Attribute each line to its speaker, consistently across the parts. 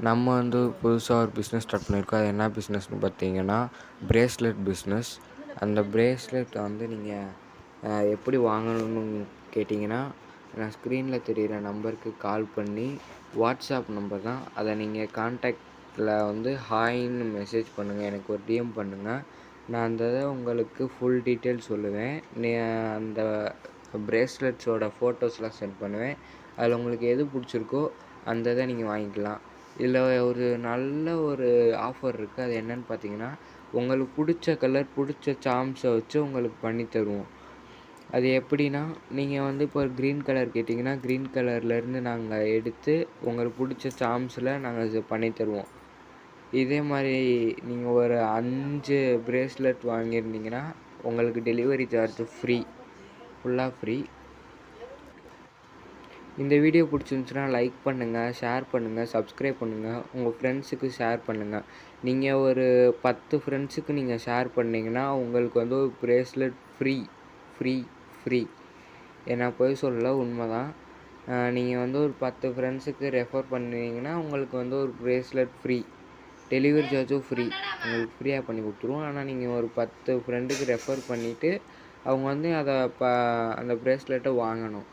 Speaker 1: நம்ம வந்து புதுசாக ஒரு பிஸ்னஸ் ஸ்டார்ட் பண்ணியிருக்கோம். அது என்ன பிஸ்னஸ்னு பார்த்தீங்கன்னா, பிரேஸ்லெட் பிஸ்னஸ். அந்த பிரேஸ்லெட்டை வந்து நீங்கள் எப்படி வாங்கணும்னு கேட்டிங்கன்னா, நான் ஸ்க்ரீனில் தெரிகிற நம்பருக்கு கால் பண்ணி, வாட்ஸ்அப் நம்பர் தான், அதை நீங்கள் கான்டாக்டில் வந்து ஹாய்ன்னு மெசேஜ் பண்ணுங்கள். எனக்கு ஒரு டிஎம் பண்ணுங்கள். நான் அந்த இதை உங்களுக்கு ஃபுல் டீட்டெயில் சொல்லுவேன். அந்த பிரேஸ்லெட்ஸோட ஃபோட்டோஸ்லாம் சென்ட் பண்ணுவேன். அதில் உங்களுக்கு எது பிடிச்சிருக்கோ அந்த இதை நீங்கள் வாங்கிக்கலாம். இதில் ஒரு நல்ல ஒரு ஆஃபர் இருக்குது. அது என்னென்னு பார்த்தீங்கன்னா, உங்களுக்கு பிடிச்ச கலர், பிடிச்ச சார்ம்ஸை வச்சு உங்களுக்கு பண்ணி தருவோம். அது எப்படின்னா, நீங்கள் வந்து இப்போ க்ரீன் கலர் கேட்டிங்கன்னா, க்ரீன் கலர்லேருந்து நாங்கள் எடுத்து உங்களுக்கு பிடிச்ச சார்ம்ஸில் நாங்கள் இது பண்ணி தருவோம். இதே மாதிரி நீங்கள் ஒரு 5 பிரேஸ்லெட் வாங்கியிருந்தீங்கன்னா, உங்களுக்கு டெலிவரி சார்ஜ் ஃப்ரீ, ஃபுல்லாக ஃப்ரீ. இந்த வீடியோ பிடிச்சிருந்துச்சுன்னா லைக் பண்ணுங்கள், ஷேர் பண்ணுங்கள், சப்ஸ்கிரைப் பண்ணுங்கள், உங்கள் ஃப்ரெண்ட்ஸுக்கு ஷேர் பண்ணுங்கள். நீங்கள் ஒரு 10 ஃப்ரெண்ட்ஸுக்கு நீங்கள் ஷேர் பண்ணிங்கன்னா உங்களுக்கு வந்து ஒரு பிரேஸ்லெட் ஃப்ரீ ஃப்ரீ ஃப்ரீ. நான் போய் சொல்லல, உண்மை தான். நீங்கள் வந்து ஒரு 10 ஃப்ரெண்ட்ஸுக்கு ரெஃபர் பண்ணுவீங்கன்னா உங்களுக்கு வந்து ஒரு பிரேஸ்லெட் ஃப்ரீ. டெலிவரி சார்ஜும் ஃப்ரீ, உங்களுக்கு ஃப்ரீயாக பண்ணி கொடுத்துருவோம். ஆனால் நீங்கள் ஒரு 10 ஃப்ரெண்டுக்கு ரெஃபர் பண்ணிவிட்டு அவங்க வந்து அந்த பிரேஸ்லெட்டை வாங்கணும்.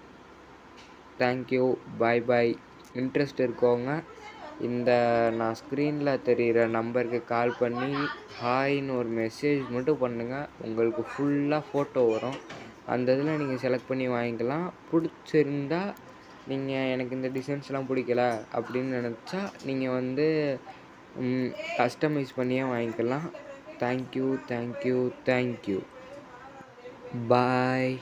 Speaker 1: தேங்க்யூ, பாய் பாய். இன்ட்ரெஸ்ட் இருக்கவங்க நான் ஸ்க்ரீனில் தெரிகிற நம்பருக்கு கால் பண்ணி ஹாய்ன்னு ஒரு மெசேஜ் மட்டும் பண்ணுங்கள். உங்களுக்கு ஃபுல்லாக ஃபோட்டோ வரும். அந்த இதில் நீங்கள் செலக்ட் பண்ணி வாங்கிக்கலாம். பிடிச்சிருந்தா நீங்கள் எனக்கு இந்த டிசைன்ஸ்லாம் பிடிக்கல அப்படின்னு நினச்சா நீங்கள் வந்து கஸ்டமைஸ் பண்ணியே வாங்கிக்கலாம். Thank you, thank you, thank you. பாய்.